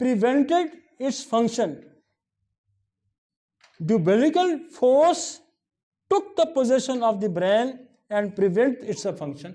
prevented its function. Diabolical force took the possession of the brain and prevent its function.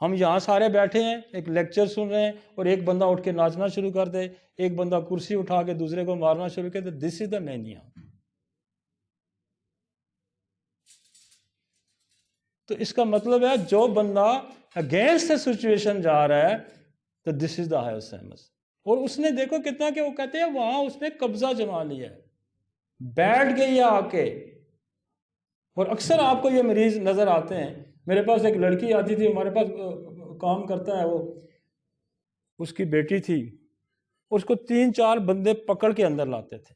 ہم یہاں سارے بیٹھے ہیں، ایک لیکچر سن رہے ہیں، اور ایک بندہ اٹھ کے ناچنا شروع کر دے، ایک بندہ کرسی اٹھا کے دوسرے کو مارنا شروع کر دے. دس از دا مینیا. تو اس کا مطلب ہے جو بندہ اگینسٹ سچویشن جا رہا ہے تو دس از دا ہائیوسیمس. اور اس نے دیکھو کتنا کہ وہ کہتے ہیں وہاں اس نے قبضہ جما لیا ہے، بیٹھ گئی ہے آ کے. اور اکثر آپ کو یہ مریض نظر آتے ہیں. میرے پاس ایک لڑکی آتی تھی، ہمارے پاس کام کرتا ہے وہ، اس کی بیٹی تھی، اس کو 3-4 بندے پکڑ کے اندر لاتے تھے،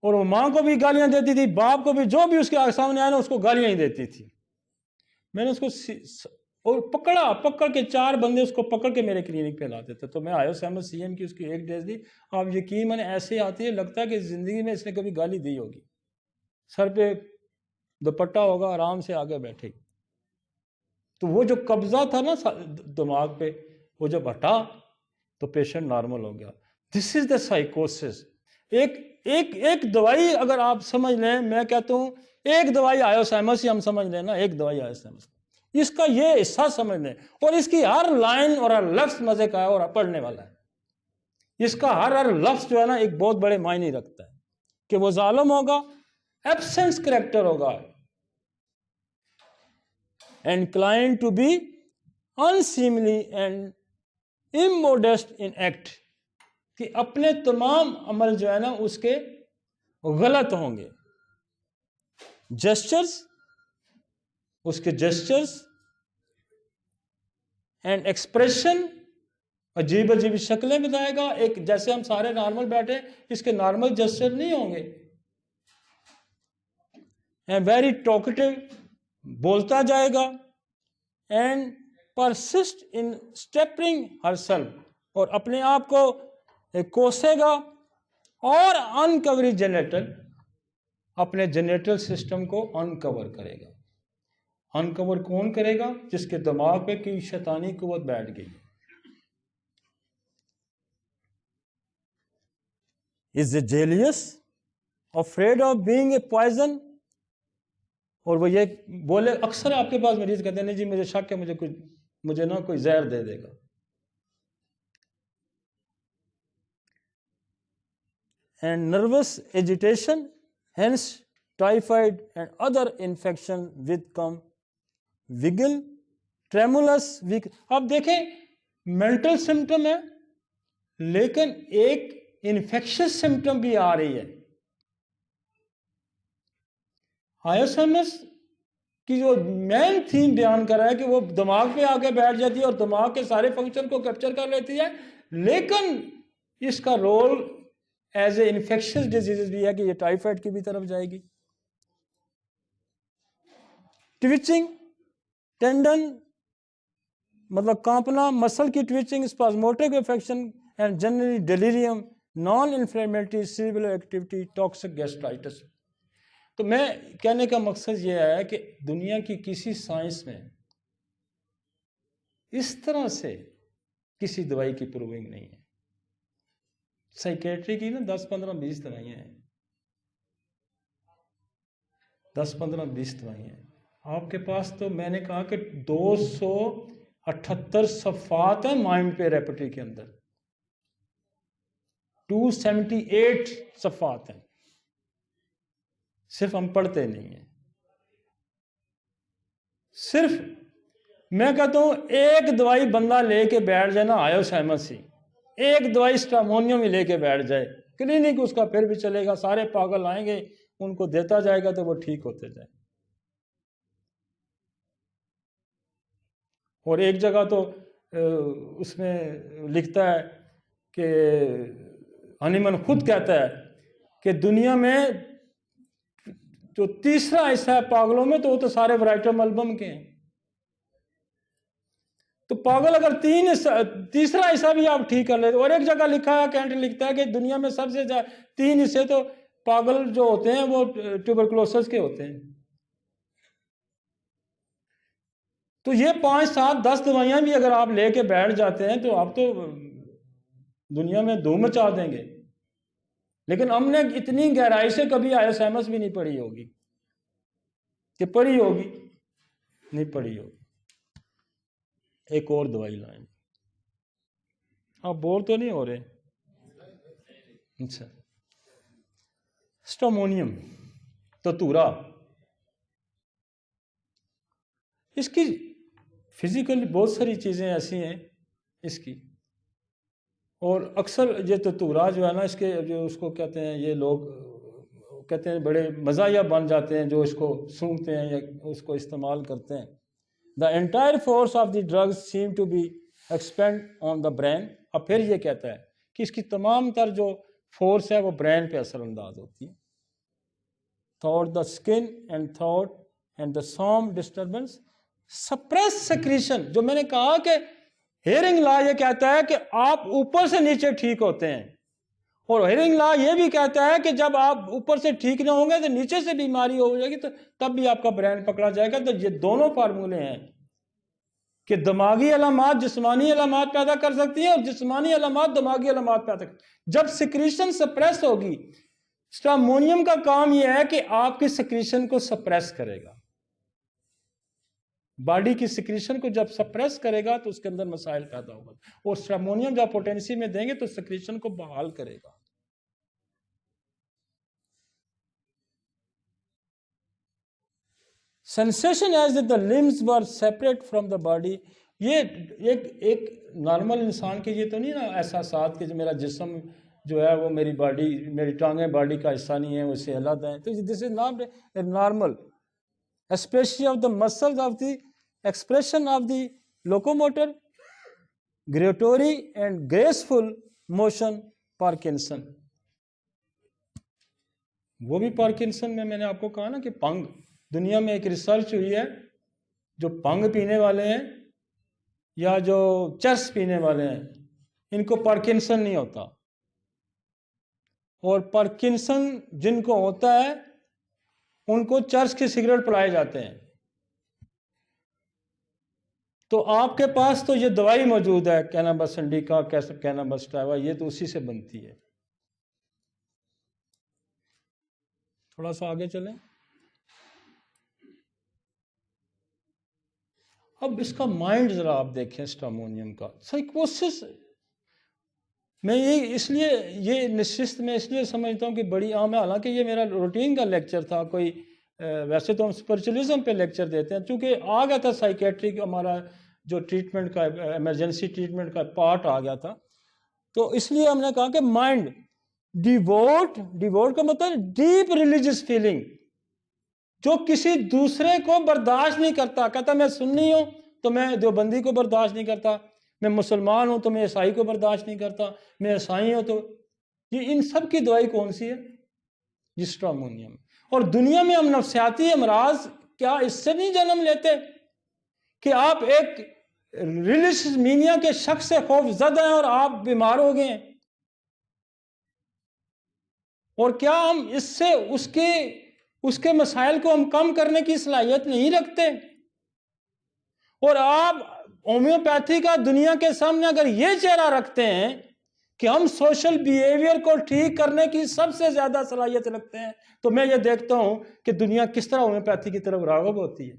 اور وہ ماں کو بھی گالیاں دیتی تھی، باپ کو بھی، جو بھی اس کے سامنے آیا نا اس کو گالیاں ہی دیتی تھی. میں نے اس کو اور پکڑ کے 4 بندے اس کو پکڑ کے میرے کلینک پہ لاتے تھے. تو میں ہائیوسیمس سی ایم کی اس کی ایک ڈیز دی. آپ یقین میں ایسے آتی ہے لگتا ہے کہ زندگی میں اس نے کبھی گالی دی ہوگی. سر پہ دوپٹہ ہوگا، آرام سے آگے بیٹھے. تو وہ جو قبضہ تھا نا دماغ پہ، وہ جب ہٹا تو پیشنٹ نارمل ہو گیا. دس از دا سائیکوسس. ایک دوائی اگر آپ سمجھ لیں، میں کہتا ہوں ایک دوائی ہائیوسیمس ہی ہم سمجھ لیں نا، ایک دوائی ہائیوسیمس، اس کا یہ حصہ سمجھ لیں، اور اس کی ہر لائن اور ہر لفظ مزے کا ہے اور پڑھنے والا ہے. اس کا ہر لفظ جو ہے نا ایک بہت بڑے معنی رکھتا ہے. کہ وہ ظالم ہوگا، ایبسنس کریکٹر ہوگا، inclined to be unseemly and immodest in act، کہ اپنے تمام عمل جو ہے نا اس کے غلط ہوں گے. جسچرز، اس کے جسچرز اینڈ ایکسپریشن، عجیب عجیب شکلیں بتائے گا. ایک جیسے ہم سارے نارمل بیٹھے، اس کے نارمل جسچر نہیں ہوں گے. اینڈ ویری ٹاکٹیو، بولتا جائے گا. And persist in stupefying herself, اور اپنے آپ کو کوسے گا. اور انکوری جنریٹل، اپنے جنریٹل سسٹم کو انکور کرے گا. انکور کون کرے گا؟ جس کے دماغ پہ کی شیطانی قوت بیٹھ گئی. Is a jealous afraid of being a poison. اور وہ یہ بولے، اکثر آپ کے پاس مریض کہتے ہیں نہیں جی مجھے شک ہے، مجھے نا کوئی زہر دے دے گا. And nervous agitation, hence typhoid and other infection with come vigil tremulous weak. آپ دیکھیں مینٹل سمٹم ہے، لیکن ایک انفیکشس سمٹم بھی آ رہی ہے. ہائیوسیمس کی جو مین تھیم بیان کر رہا ہے کہ وہ دماغ پہ آ کے بیٹھ جاتی ہے اور دماغ کے سارے فنکشن کو کیپچر کر لیتی ہے، لیکن اس کا role as a infectious disease بھی ہے کہ یہ ٹائیفائڈ کی بھی طرف جائے گی. ٹویچنگ ٹینڈن مطلب کانپنا، مسل کی twitching, spasmodic affection and generally delirium, non inflammatory cerebral activity, toxic gastritis. تو میں کہنے کا مقصد یہ ہے کہ دنیا کی کسی سائنس میں اس طرح سے کسی دوائی کی پروونگ نہیں ہے. سائیکیٹری کی نا 10-15-20 دوائیاں ہیں، 10-15-20 دوائیاں ہیں. آپ کے پاس تو میں نے کہا کہ 278 صفحات ہیں مائنڈ پہ ریپٹری کے اندر، 278 صفحات ہیں. صرف ہم پڑھتے نہیں ہیں. صرف میں کہتا ہوں ایک دوائی بندہ لے کے بیٹھ جائے نا ہائیوسیمس ہی، ایک دوائی اسٹامونیم ہی لے کے بیٹھ جائے، کلینک اس کا پھر بھی چلے گا، سارے پاگل آئیں گے، ان کو دیتا جائے گا تو وہ ٹھیک ہوتے جائیں. اور ایک جگہ تو اس میں لکھتا ہے کہ ہنیمن خود کہتا ہے کہ دنیا میں جو تیسرا حصہ ہے پاگلوں میں تو وہ تو سارے ورائٹر البم کے ہیں. تو پاگل اگر تیسرا حصہ بھی آپ ٹھیک کر لیتے. اور ایک جگہ لکھا ہے، کینٹ لکھتا ہے کہ دنیا میں سب سے زیادہ 3 حصے تو پاگل جو ہوتے ہیں وہ ٹیوبرکلوسس کے ہوتے ہیں. تو یہ 5-7-10 دوائیاں بھی اگر آپ لے کے بیٹھ جاتے ہیں تو آپ تو دنیا میں دھوم مچا دیں گے. لیکن ہم نے اتنی گہرائی سے کبھی ہائیوسیمس بھی نہیں پڑھی ہوگی، کہ پڑھی ہوگی نہیں پڑھی ہوگی. ایک اور دوائی لائیں گے. آپ بور تو نہیں ہو رہے؟ اچھا. اسٹامونیم تتورا، اس کی فزیکل بہت ساری چیزیں ایسی ہیں اس کی، اور اکثر یہ تتورا جو ہے نا، اس کے جو اس کو کہتے ہیں، یہ لوگ کہتے ہیں بڑے مزاحیہ بن جاتے ہیں جو اس کو سونگھتے ہیں یا اس کو استعمال کرتے ہیں. The entire force of the drugs seem to be expend on the brain. اب پھر یہ کہتا ہے کہ اس کی تمام تر جو فورس ہے وہ برین پہ اثر انداز ہوتی ہے. Thought the skin and thought and the سام ڈسٹربنس سپریس سیکریشن. جو میں نے کہا کہ ہیئرنگ لا یہ کہتا ہے کہ آپ اوپر سے نیچے ٹھیک ہوتے ہیں، اور ہیئرنگ لا یہ بھی کہتا ہے کہ جب آپ اوپر سے ٹھیک نہ ہوں گے تو نیچے سے بیماری ہو جائے گی، تو تب بھی آپ کا برین پکڑا جائے گا. تو یہ دونوں فارمولے ہیں کہ دماغی علامات جسمانی علامات پیدا کر سکتی ہیں، اور جسمانی علامات دماغی علامات پیدا کر سکتی ہیں. جب سیکریشن سپریس ہوگی، اسٹامونیم کا کام یہ ہے کہ آپ کی سیکریشن کو سپریس کرے گا. باڈی کی سیکریشن کو جب سپریس کرے گا تو اس کے اندر مسائل پیدا ہوگا، اور اسٹامونیم جب پوٹینسی میں دیں گے تو سیکریشن کو بحال کرے گا. Sensation as the limbs were separate from the body. یہ ایک نارمل انسان کے یہ تو نہیں نا احساسات کہ جو میرا جسم جو ہے وہ میری باڈی، میری ٹانگیں باڈی کا حصہ نہیں ہے، وہ اس سے الگ ہیں. تو this is not normal especially of the muscles of the expression of the locomotor gyratory and graceful motion Parkinson. وہ بھی پارکنسن میں نے آپ کو کہا نا کہ پنگ، دنیا میں ایک ریسرچ ہوئی ہے، جو پنگ پینے والے ہیں یا جو چرس پینے والے ہیں ان کو پارکنسن نہیں ہوتا، اور پارکنسن جن کو ہوتا ہے ان کو چرس کے سگریٹ پلائے جاتے ہیں. تو آپ کے پاس تو یہ دوائی موجود ہے کینابس انڈیکا، کینابس سٹیوا، یہ تو اسی سے بنتی ہے. تھوڑا سا آگے چلیں. اب اس کا مائنڈ ذرا آپ دیکھیں اسٹامونیم کا. سائیکوسس میں یہ نشست میں اس لیے سمجھتا ہوں کہ بڑی عام ہے، حالانکہ یہ میرا روٹین کا لیکچر تھا. کوئی ویسے تو ہم اسپرچولیزم پہ لیکچر دیتے ہیں، چونکہ آ گیا تھا سائیکیٹرک ہمارا جو ٹریٹمنٹ کا ایمرجنسی ٹریٹمنٹ کا پارٹ آ گیا تھا، تو اس لیے ہم نے کہا کہ مائنڈ ڈیووٹ کا مطلب ڈیپ ریلیجس فیلنگ، جو کسی دوسرے کو برداشت نہیں کرتا. کہتا میں سنی ہوں تو میں دیوبندی کو برداشت نہیں کرتا، میں مسلمان ہوں تو میں عیسائی کو برداشت نہیں کرتا، میں عیسائی ہوں تو یہ ان سب کی دوائی کون سی ہے؟ اسٹامونیم. اور دنیا میں ہم نفسیاتی امراض کیا اس سے نہیں جنم لیتے کہ آپ ایک ریلیجس مینیا کے شخص سے خوف زدہ ہیں اور آپ بیمار ہو گئے ہیں؟ اور کیا ہم اس سے اس کے مسائل کو ہم کم کرنے کی صلاحیت نہیں رکھتے؟ اور آپ ہومیوپیتھی کا دنیا کے سامنے اگر یہ چہرہ رکھتے ہیں کہ ہم سوشل بیہیویئر کو ٹھیک کرنے کی سب سے زیادہ صلاحیت رکھتے ہیں، تو میں یہ دیکھتا ہوں کہ دنیا کس طرح ہومیوپیتھی کی طرف راغب ہوتی ہے.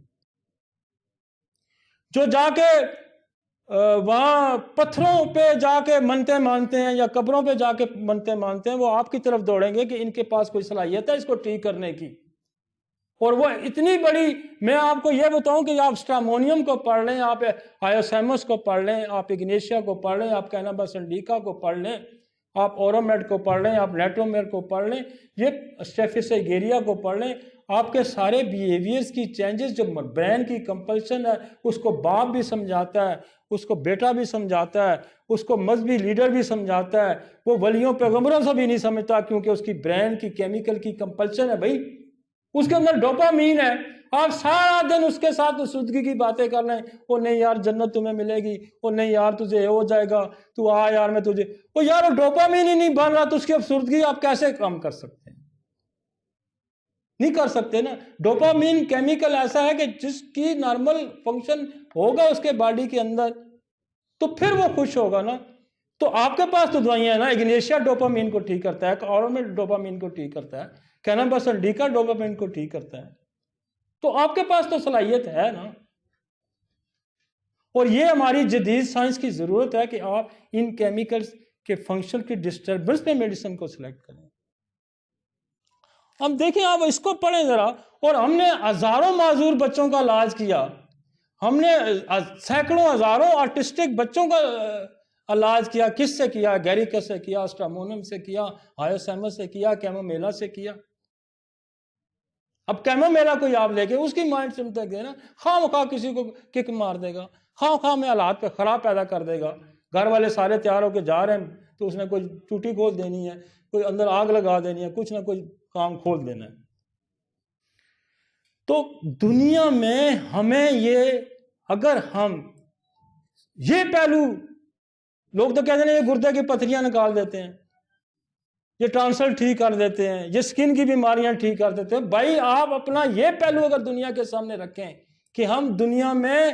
جو جا کے وہاں پتھروں پہ جا کے منتیں مانتے ہیں یا قبروں پہ جا کے منتیں مانتے ہیں، وہ آپ کی طرف دوڑیں گے کہ ان کے پاس کوئی صلاحیت ہے اس کو ٹھیک کرنے کی. اور وہ اتنی بڑی، میں آپ کو یہ بتاؤں کہ آپ اسٹامونیم کو پڑھ لیں، آپ آیوسیمس کو پڑھ لیں، آپ اگنیشیا کو پڑھ لیں، آپ کینابس انڈیکا کو پڑھ لیں، آپ اورومیڈ کو پڑھ لیں، آپ نیٹرومیر کو پڑھ لیں، یہ اسٹیفس ایگیریا کو پڑھ لیں. آپ کے سارے بیہیویئرز کی چینجز، جو برین کی کمپلشن ہے، اس کو باپ بھی سمجھاتا ہے، اس کو بیٹا بھی سمجھاتا ہے، اس کو مذہبی لیڈر بھی سمجھاتا ہے، وہ ولیوں پیغمبروں سے بھی نہیں سمجھتا، کیونکہ اس کی برین کی کیمیکل کی کمپلشن ہے. بھائی اس کے اندر ڈوپامین ہے. آپ سارا دن اس کے ساتھ سودگی کی باتیں کر لیں، وہ نہیں یار جنت تمہیں ملے گی، وہ نہیں یار تجھے ہو جائے گا، تو آ یار میں تجھے، وہ یار وہ ڈوپامین ہی نہیں بن رہا، تو اس کی افسردگی آپ کیسے کم کر سکتے ہیں؟ نہیں کر سکتے نا. ڈوپامین کیمیکل ایسا ہے کہ جس کی نارمل فنکشن ہوگا اس کے باڈی کے اندر تو پھر وہ خوش ہوگا نا. تو آپ کے پاس تو دوائیاں ہیں نا، اگنیشیا ڈوپامین کو ٹھیک کرتا ہے، اورومیڈ ڈوپامین کو ٹھیک کرتا ہے، کینابس انڈیکا ڈوپامین کو ٹھیک کرتا ہے. تو آپ کے پاس تو صلاحیت ہے نا. اور یہ ہماری جدید سائنس کی ضرورت ہے کہ آپ ان کیمیکلز کے فنکشن کی ڈسٹربنس پہ میڈیسن کو سلیکٹ کریں. اب دیکھیں آپ اس کو پڑھیں ذرا. اور ہم نے ہزاروں معذور بچوں کا علاج کیا, ہم نے سینکڑوں ہزاروں آرٹسٹک بچوں کا علاج کیا. کس سے کیا؟ گیریکس سے کیا, اسٹرامونم سے کیا, ہائیوسیمس سے کیا, کیمومیلا سے کیا. اب کیمومیلا کو آپ لے کے اس کی مائنڈ سے متک دے نا, خواہ مخواہ کسی کو کک مار دے گا, خواہ خواہ میں حالات پہ خراب پیدا کر دے گا. گھر والے سارے تیار ہو کے جا رہے ہیں تو اس نے کوئی ٹوٹی کھول دینی ہے, کوئی اندر آگ لگا دینی ہے, کچھ نہ کچھ کام کھول دینا ہے. تو دنیا میں ہمیں یہ, اگر ہم یہ پہلو, لوگ تو کہتے ہیں یہ گردے کی پتھریاں نکال دیتے ہیں, یہ ٹرانسل ٹھیک کر دیتے ہیں, یہ سکن کی بیماریاں ٹھیک کر دیتے ہیں. بھائی آپ اپنا یہ پہلو اگر دنیا کے سامنے رکھیں کہ ہم دنیا میں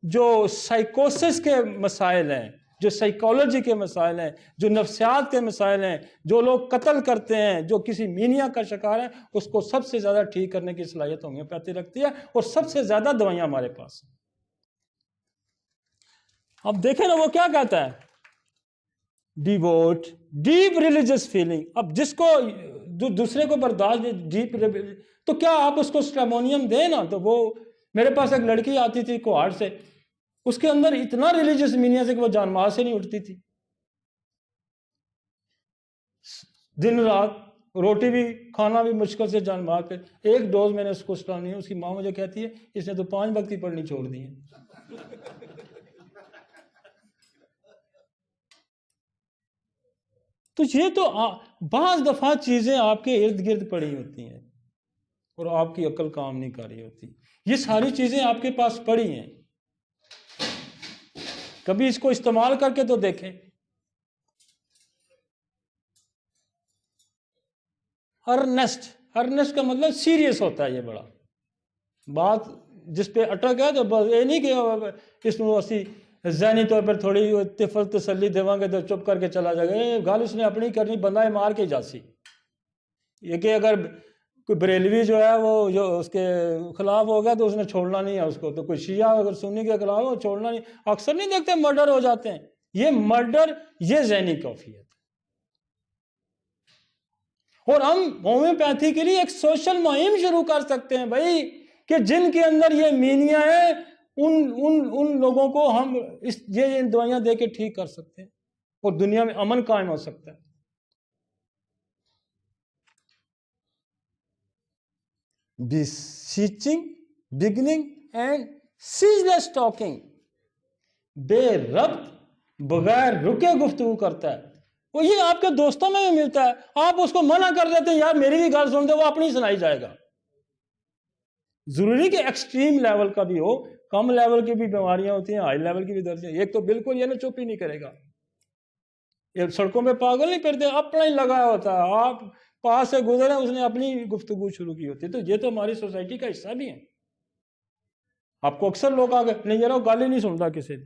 جو سائیکوسس کے مسائل ہیں, جو سائیکالوجی کے مسائل ہیں, جو نفسیات کے مسائل ہیں, جو لوگ قتل کرتے ہیں, جو کسی مینیا کا شکار ہے, اس کو سب سے زیادہ ٹھیک کرنے کی صلاحیت ہومیوپیتھی رکھتی ہے, اور سب سے زیادہ دوائیاں ہمارے پاس ہیں. اب دیکھیں نا وہ کیا کہتا ہے, ڈیووٹ ڈیپ ریلیجس فیلنگ. اب جس کو دوسرے کو برداشت ڈیپ, تو کیا آپ اس کو اسٹریمونیم دیں نا. تو وہ میرے پاس ایک لڑکی آتی تھی کوہاڑ سے, اس کے اندر اتنا ریلیجس مینیا سے کہ وہ جان ماز سے نہیں اٹھتی تھی, دن رات روٹی بھی کھانا بھی مشکل سے جان ماز پہ. ایک ڈوز میں نے اس کو اسٹرانی, اس کی ماں مجھے کہتی ہے اس نے تو 5 وقت کی پڑھنی چھوڑ دی ہے. تو یہ تو بعض دفعہ چیزیں آپ کے ارد گرد پڑی ہوتی ہیں اور آپ کی عقل کام نہیں کر رہی ہوتی. یہ ساری چیزیں آپ کے پاس پڑی ہیں, کبھی اس کو استعمال کر کے تو دیکھیں. ارنسٹ کا مطلب سیریس ہوتا ہے. یہ بڑا بات جس پہ اٹک ہے تو بس یہ نہیں کہ اس میں اسی ذہنی طور پر تھوڑی طفل تسلی دیواں گے تو چپ کر کے چلا جائے گا. گل اس نے اپنی کرنی, بندہ مار کے جاسی. یہ کہ اگر کوئی بریلوی جو ہے وہ جو اس کے خلاف ہو گیا تو اس نے چھوڑنا نہیں ہے اس کو, تو کوئی شیعہ اگر سنی کے خلاف ہو چھوڑنا نہیں. اکثر نہیں دیکھتے مرڈر ہو جاتے ہیں. یہ مرڈر, یہ ذہنی کیفیت. اور ہم ہومیوپیتھی کے لیے ایک سوشل مہم شروع کر سکتے ہیں بھائی, کہ جن کے اندر یہ مینیا ہے ان لوگوں کو ہم یہ دوائیاں دے کے ٹھیک کر سکتے ہیں, اور دنیا میں امن قائم ہو سکتا ہے. beseeching, beginning and ceaseless talking, بے ربط بغیر رکے گفتگو کرتا ہے. وہ یہ آپ کے دوستوں میں بھی ملتا ہے, آپ اس کو منع کر دیتے ہیں یار میری بھی گل سن دے, وہ اپنی سنائی جائے گا. ضروری کہ ایکسٹریم لیول کا بھی ہو, کم لیول کی بھی بیماریاں ہوتی ہیں, ہائی لیول کی بھی درجے. ایک تو بالکل یہ نا چپ ہی نہیں کرے گا, یہ سڑکوں پہ پاگل نہیں پھرتے, اپنا ہی لگایا ہوتا ہے, آپ پاس سے گزرے اس نے اپنی گفتگو شروع کی ہوتی ہے. تو یہ تو ہماری سوسائٹی کا حصہ بھی ہے. آپ کو اکثر لوگ آگے نہیں جا رہا, گال ہی نہیں سنتا کسی نے.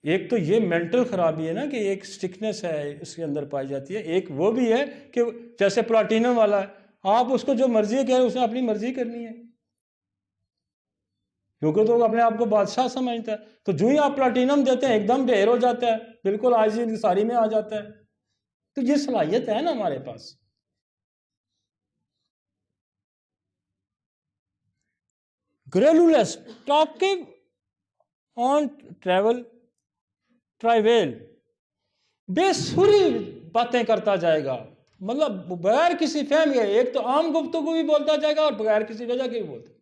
ایک تو یہ مینٹل خرابی ہے نا کہ ایک سٹکنس ہے اس کے اندر پائی جاتی ہے. ایک وہ بھی ہے کہ جیسے پلاٹینم والا ہے, آپ اس کو جو مرضی کہہ رہے اس نے اپنی مرضی کرنی ہے, کیونکہ تو اپنے آپ کو بادشاہ سمجھتا ہے. تو جو ہی آپ پلاٹینم دیتے ہیں ایک دم ڈھیر ہو جاتا ہے, بالکل آج ساری میں آ جاتا ہے. تو یہ صلاحیت ہے نا ہمارے پاس. گریلولس ٹاکنگ آن ٹرائیویل, بے سری باتیں کرتا جائے گا, مطلب بغیر کسی فہم کے. ایک تو عام گفتگو بھی بولتا جائے گا اور بغیر کسی وجہ کے بھی بولتا.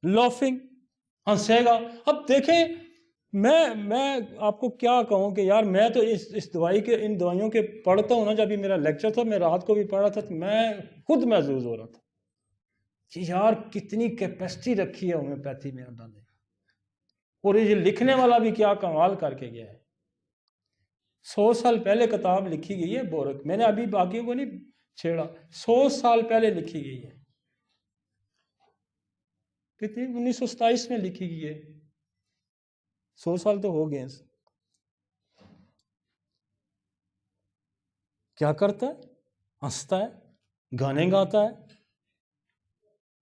لافنگ, ہنسے گا. اب دیکھیں میں آپ کو کیا کہوں کہ یار میں تو اس دوائی کے, ان دوائیوں کے پڑھتا ہوں نا. جب یہ میرا لیکچر تھا میں رات کو بھی پڑھا تھا, تو میں خود محظوظ ہو رہا تھا کہ یار کتنی کیپیسٹی رکھی ہے ہومیوپیتھی میں اللہ نے. اور یہ لکھنے والا بھی کیا کمال کر کے گیا ہے. 100 سال پہلے کتاب لکھی گئی ہے بورک, میں نے ابھی باقیوں کو نہیں چھیڑا, 100 سال پہلے لکھی گئی ہے. کتنی 1927 میں لکھی گئی ہے, 100 سال تو ہو گئے ہیں. کیا کرتا ہے؟ ہنستا ہے, گانے گاتا ہے,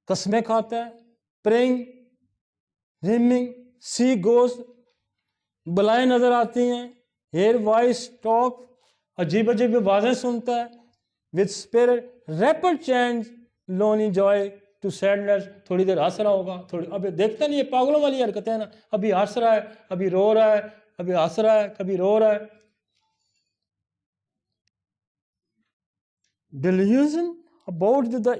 قسمیں کھاتا ہے, پرینگ, ریمنگ, سی گوز, بلائیں نظر آتی ہیں, ہیئر وائس ٹاک, عجیب عجیب آوازیں سنتا ہے, with spirit rapid change lony joy to sadness, تھوڑی دیر ہنس رہا ہوگا, تھوڑی ابھی دیکھتا نہیں, یہ پاگلوں والی حرکتیں ہیں نا, ابھی ہنس رہا ہے, ابھی رو رہا ہے, ابھی ہنس رہا ہے, کبھی رو رہا ہے. Delusion about the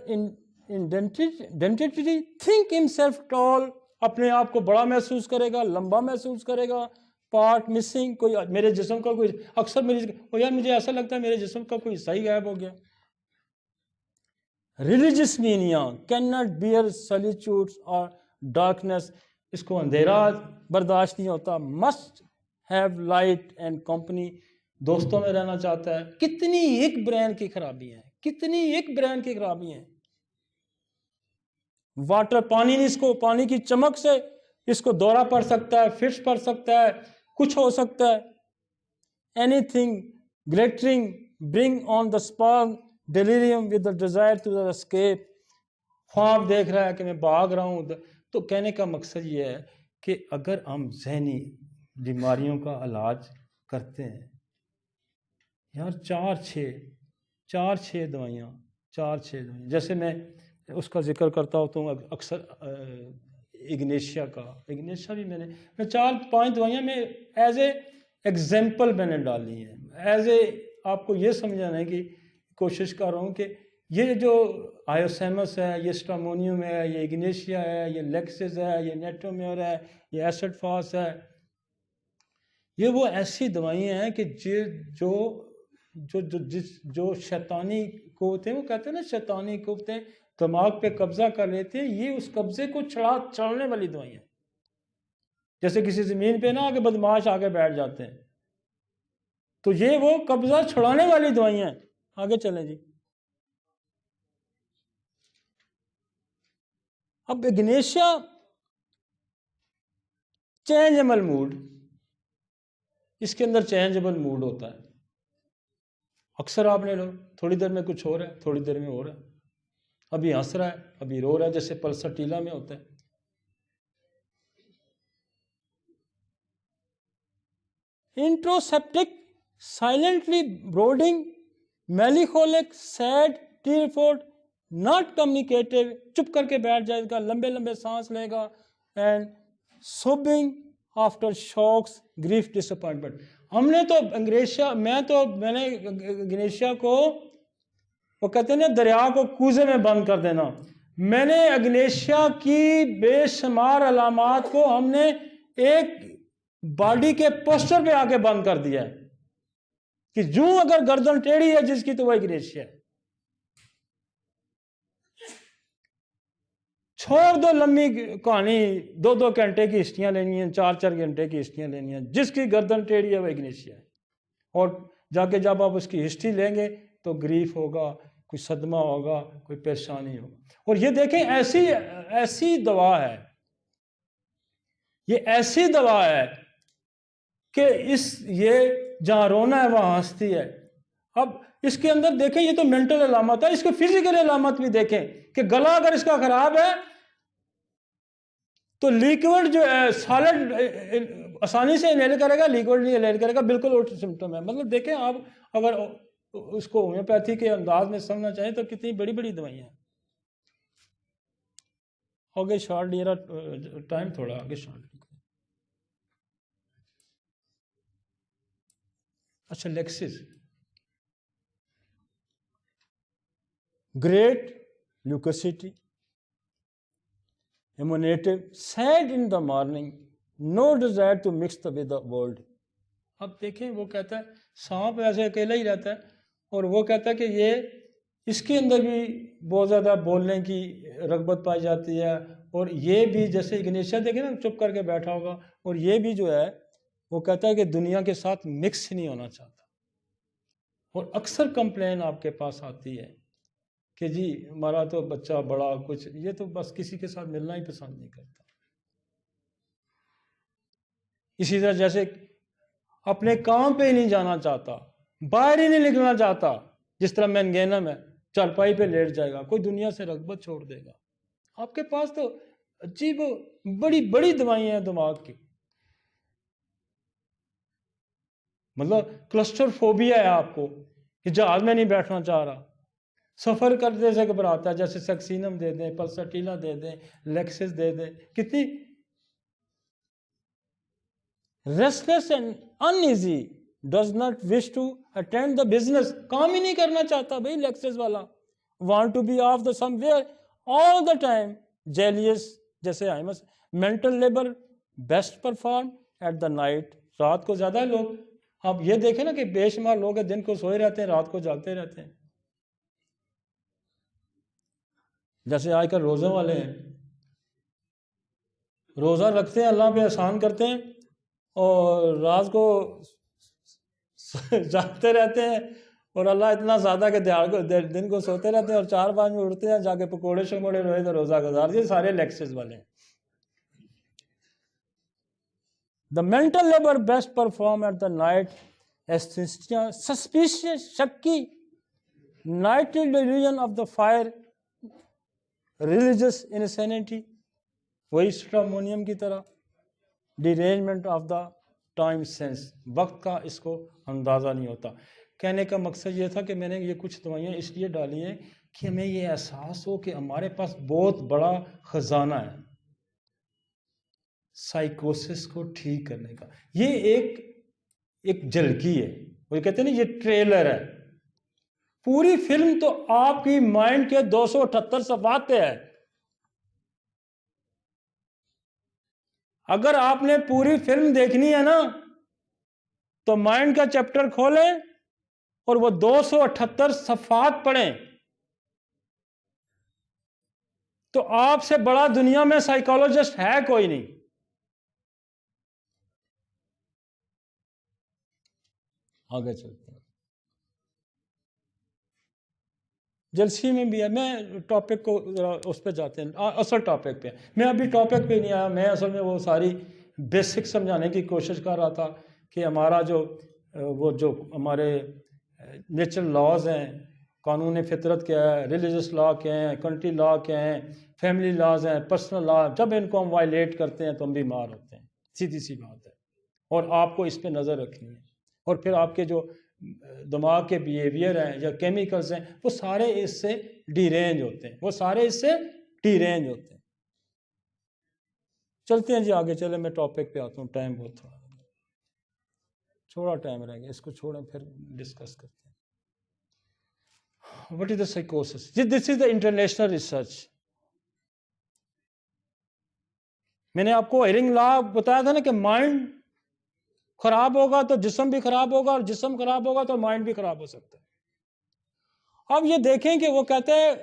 identity, think himself tall, اپنے آپ کو بڑا محسوس کرے گا, لمبا محسوس کرے گا, پارٹ مسنگ, کوئی میرے جسم کا کوئی, اکثر یار مجھے ایسا لگتا ہے میرے جسم کا کوئی حصہ ہی غائب ہو گیا. Religious mania, can not bear solitude اور ڈارکنیس, اس کو اندھیرا برداشت نہیں ہوتا, must have light and company, دوستوں میں رہنا چاہتا ہے. کتنی ایک برین کی خرابی ہے, کتنی ایک برین کی خرابی ہے. واٹر, پانی نہیں, اس کو پانی کی چمک سے اس کو دورہ پڑ سکتا ہے, فٹس پڑ سکتا ہے, کچھ ہو سکتا ہے. Anything glittering bring on the spark delirium with the desire to the escape, خواب دیکھ رہا ہے کہ میں بھاگ رہا ہوں. تو کہنے کا مقصد یہ ہے کہ اگر ہم ذہنی بیماریوں کا علاج کرتے ہیں یار, چار چھ دوائیاں, جیسے میں اس کا ذکر کرتا ہوتا ہوں اکثر, اگنیشیا بھی میں 4-5 دوائیاں میں ایز اے ایگزامپل میں نے ڈالی ہیں, ایز اے آپ کو یہ سمجھانے کی کوشش کر رہا ہوں کہ یہ جو آیوسیمس ہے, یہ اسٹامونیوم ہے, یہ اگنیشیا ہے, یہ لیکسس ہے, یہ نیٹومیور ہے, یہ ایسڈ فاس ہے, یہ وہ ایسی دوائیاں ہیں کہ جو شیطانی قوتیں, وہ کہتے ہیں نا شیطانی قوتیں دماغ پہ قبضہ کر لیتے ہیں, یہ اس قبضے کو چھڑانے والی دوائیاں. جیسے کسی زمین پہ نا آگے بدماش آگے بیٹھ جاتے ہیں, تو یہ وہ قبضہ چھڑانے والی دوائیاں ہیں. آگے چلیں جی. اب اگنیشیا چینجبل موڈ, اس کے اندر چینجبل موڈ ہوتا ہے. اکثر آپ نے لو, تھوڑی دیر میں کچھ ہو رہا ہے, تھوڑی دیر میں ہو رہا ہے, ابھی ہنس رہا ہے, ابھی رو رہا ہے, جیسے پلسٹیلا میں ہوتا ہے. انٹروسپٹک, سائلنٹلی بروڈنگ, میلیخولک, سیڈ, ٹیرفول, ناٹ کمیونیکیٹو, چپ کر کے بیٹھ جائے گا, لمبے لمبے سانس لے گا, and sobbing after shocks, grief, disappointment. ہم نے تو میں نے اگنیشیا کو, وہ کہتے ہیں نا دریا کو کوزے میں بند کر دینا, میں نے اگنیشیا کی بے شمار علامات کو ہم نے ایک باڈی کے پوسچر پہ آ کے بند کر دیا ہے کہ جو اگر گردن ٹیڑھی ہے جس کی تو وہ اگنیشیا ہے. چھوڑ دو لمبی کہانی, 2 گھنٹے کی ہسٹریاں لینی ہیں, 4 گھنٹے کی ہسٹریاں لینی ہیں, جس کی گردن ٹیڑھی ہے وہ اگنیشیا ہے. اور جب آپ اس کی ہسٹری لیں گے تو گریف ہوگا, کوئی صدمہ ہوگا, کوئی پریشانی ہوگا. اور یہ دیکھیں ایسی دوا ہے, یہ ایسی دوا ہے کہ یہ جہاں رونا ہے وہاں ہنستی ہے. اب اس کے اندر دیکھیں, یہ تو مینٹل علامت ہے, اس کے فزیکل علامت بھی دیکھیں کہ گلا اگر اس کا خراب ہے تو لیکوڈ جو ہے سالڈ آسانی سے انہیل کرے گا, لیکوڈ نہیں انہیل کرے گا, بالکل الٹ سمٹم ہے. مطلب دیکھیں آپ اگر اس کو ہومیوپیتھی کے انداز میں سمجھنا چاہیں تو کتنی بڑی بڑی دوائیاں ہیں. آگے شارٹ ڈیرا ٹائم تھوڑا آگے شارٹ. اچھا, Lachesis, great loquacity, amative, sad in the morning, no desire to mix with the world. اب دیکھیں وہ کہتا ہے سانپ ایسے اکیلا ہی رہتا ہے, اور وہ کہتا ہے کہ اس کے اندر بھی بہت زیادہ بولنے کی رغبت پائی جاتی ہے, اور یہ بھی جیسے اگنیشیا دیکھیں نا چپ کر کے بیٹھا ہوگا, اور یہ بھی جو ہے وہ کہتا ہے کہ دنیا کے ساتھ مکس نہیں ہونا چاہتا. اور اکثر کمپلین آپ کے پاس آتی ہے کہ جی ہمارا تو بچہ بڑا کچھ, یہ تو بس کسی کے ساتھ ملنا ہی پسند نہیں کرتا. اسی طرح جیسے اپنے کام پہ ہی نہیں جانا چاہتا, باہر ہی نہیں نکلنا چاہتا, جس طرح مینگینا میں چارپائی پہ لیٹ جائے گا, کوئی دنیا سے رغبت چھوڑ دے گا. آپ کے پاس تو عجیب بڑی بڑی دوائیں ہیں دماغ کی. مطلب کلسٹر فوبیا ہے آپ کو کہ جہاز میں نہیں بیٹھنا چاہ رہا, سفر کرنے سے گھبراتا ہے, جیسے سیکسینم دے دیں, پلسٹیلا دے دیں, لیکسس دے دیں, کتنی restless and uneasy, does not wish to attend the business, کام ہی نہیں کرنا چاہتا بھائی لیکسس والا, want to be off the somewhere all the time, jealous جیسے آئمس. Mental labour best perform at the night, رات کو زیادہ لوگ, آپ یہ دیکھیں نا کہ بے شمار لوگ دن کو سوئے رہتے ہیں, رات کو جاگتے رہتے ہیں. جیسے آج کل روزوں والے ہیں, روزہ رکھتے ہیں, اللہ پہ احسان کرتے ہیں, اور رات کو جاگتے رہتے ہیں, اور اللہ اتنا زیادہ کہ دن کو سوتے رہتے ہیں, اور 4-5 میں اٹھتے ہیں, جا کے پکوڑے شکوڑے روئے تو روزہ گزار دیے. سارے لیکسس والے ہیں. The mental labor best perform at the night, suspicious, shakky, nightly delusion of the fire, religious insanity, وہی سٹرامونیم کی طرح, derangement of the time sense, وقت کا اس کو اندازہ نہیں ہوتا. کہنے کا مقصد یہ تھا کہ میں نے یہ کچھ دوائیاں اس لیے ڈالی ہیں کہ ہمیں یہ احساس ہو کہ ہمارے پاس بہت بڑا خزانہ ہے سائیکوسس کو ٹھیک کرنے کا. یہ ایک جھلکی ہے, وہ کہتے ہیں نا یہ ٹریلر ہے. پوری فلم تو آپ کی مائنڈ کے 278 صفحات پہ ہے. اگر آپ نے پوری فلم دیکھنی ہے نا تو مائنڈ کا چیپٹر کھولیں اور وہ 278 صفحات پڑھیں. تو آپ سے بڑا دنیا میں سائیکالوجسٹ ہے کوئی نہیں. آگے چلتے ہیں. جلسی میں بھی ہے. میں ٹاپک کو اس پہ جاتے ہیں, اصل ٹاپک پہ. میں ابھی ٹاپک پہ نہیں آیا, میں اصل میں وہ ساری بیسک سمجھانے کی کوشش کر رہا تھا کہ ہمارا جو ہمارے نیچرل لاز ہیں, قانون فطرت کیا ہے, ریلیجس لا کیا ہیں, کنٹری لا کیا ہیں, فیملی لاز ہیں, پرسنل لا, جب ان کو ہم وائلیٹ کرتے ہیں تو ہم بیمار ہوتے ہیں. سیدھی سی بات ہے. اور آپ کو اس پہ نظر رکھنی ہے. اور پھر آپ کے جو دماغ کے بیہیویئر ہیں یا کیمیکلز ہیں وہ سارے اس سے ڈی رینج ہوتے ہیں, وہ سارے اس سے ڈی رینج ہوتے ہیں. چلتے ہیں جی آگے چلیں, میں ٹاپک پہ آتا ہوں. ٹائم بہت تھوڑا ٹائم رہ گیا, اس کو چھوڑیں پھر ڈسکس کرتے ہیں. What is the psychosis? This is the international research. میں نے آپ کو ہیئرنگ لا بتایا تھا نا کہ مائنڈ خراب ہوگا تو جسم بھی خراب ہوگا, اور جسم خراب ہوگا تو مائنڈ بھی خراب ہو سکتا ہے. اب یہ دیکھیں کہ وہ کہتے ہیں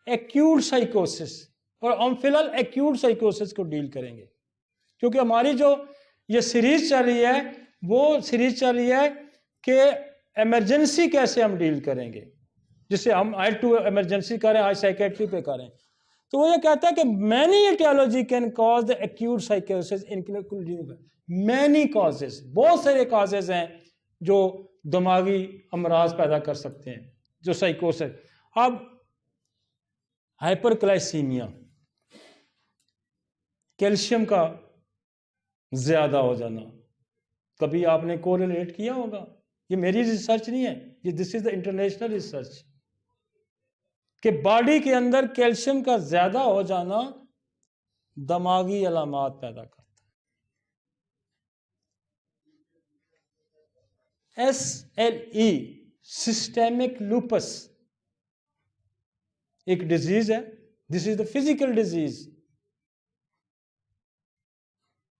ایکیوٹ سائیکوسس, اور ہم فی الحال ایکیوٹ سائیکوسس کو ڈیل کریں گے, کیونکہ ہماری جو یہ سیریز چل رہی ہے وہ سیریز چل رہی ہے کہ ایمرجنسی کیسے ہم ڈیل کریں گے, جسے ہم I2 ایمرجنسی کریں, آج سائیکیٹری پہ کریں. تو وہ یہ کہتا ہے کہ many aetiology can cause the acute سائیکوسس انکلوڈنگ مینی کازز, بہت سارے کازز ہیں جو دماغی امراض پیدا کر سکتے ہیں جو سائیکوسس. اب ہائپر کلائسیمیا, کیلشیم کا زیادہ ہو جانا, کبھی آپ نے کوریلیٹ کیا ہوگا, یہ میری ریسرچ نہیں ہے, یہ دس از دا انٹرنیشنل ریسرچ, کہ باڈی کے اندر کیلشیم کا زیادہ ہو جانا دماغی علامات پیدا کرتا ہے. SLE سسٹیمک لوپس ایک ڈیزیز ہے. دس از دا فزیکل ڈیزیز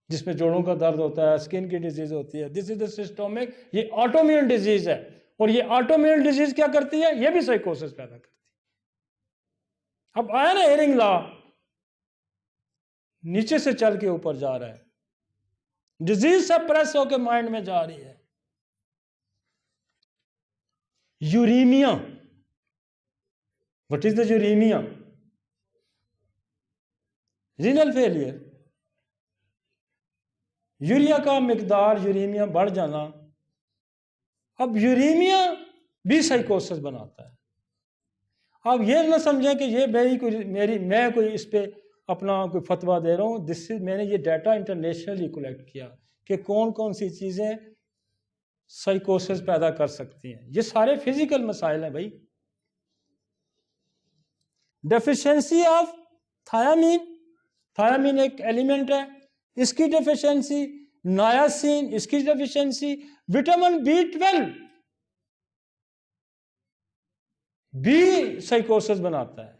جس میں جوڑوں کا درد ہوتا ہے, اسکن کی ڈیزیز ہوتی ہے. دس از دا سسٹمک, یہ آٹومیون ڈیزیز ہے, اور یہ آٹومیون ڈیزیز کیا کرتی ہے, یہ بھی سائیکوسس پیدا کرتی ہے. اب آیا نا ہیئرنگ لا, نیچے سے چل کے اوپر جا رہا ہے, ڈیزیز سے پریس ہو کے مائنڈ میں جا رہی ہے. Uraemia, what is the uraemia, renal failure, urea کا مقدار یوریمیا بڑھ جانا. اب یوریمیا بھی سائیکوسس بناتا ہے. آپ یہ نہ سمجھیں کہ یہ میں کوئی اس پہ اپنا کوئی فتویٰ دے رہا ہوں. میں نے یہ ڈیٹا انٹرنیشنلی کلیکٹ کیا کہ کون کون سی چیزیں سائیکوسس پیدا کر سکتی ہیں. یہ سارے فزیکل مسائل ہیں بھائی. ڈیفیشنسی آف تھیامین ایک ایلیمنٹ ہے، اس کی ڈیفیشنسی. نایاسین اس کی ڈیفیشنسی. وٹامن B12 بھی سائیکوسس بناتا ہے.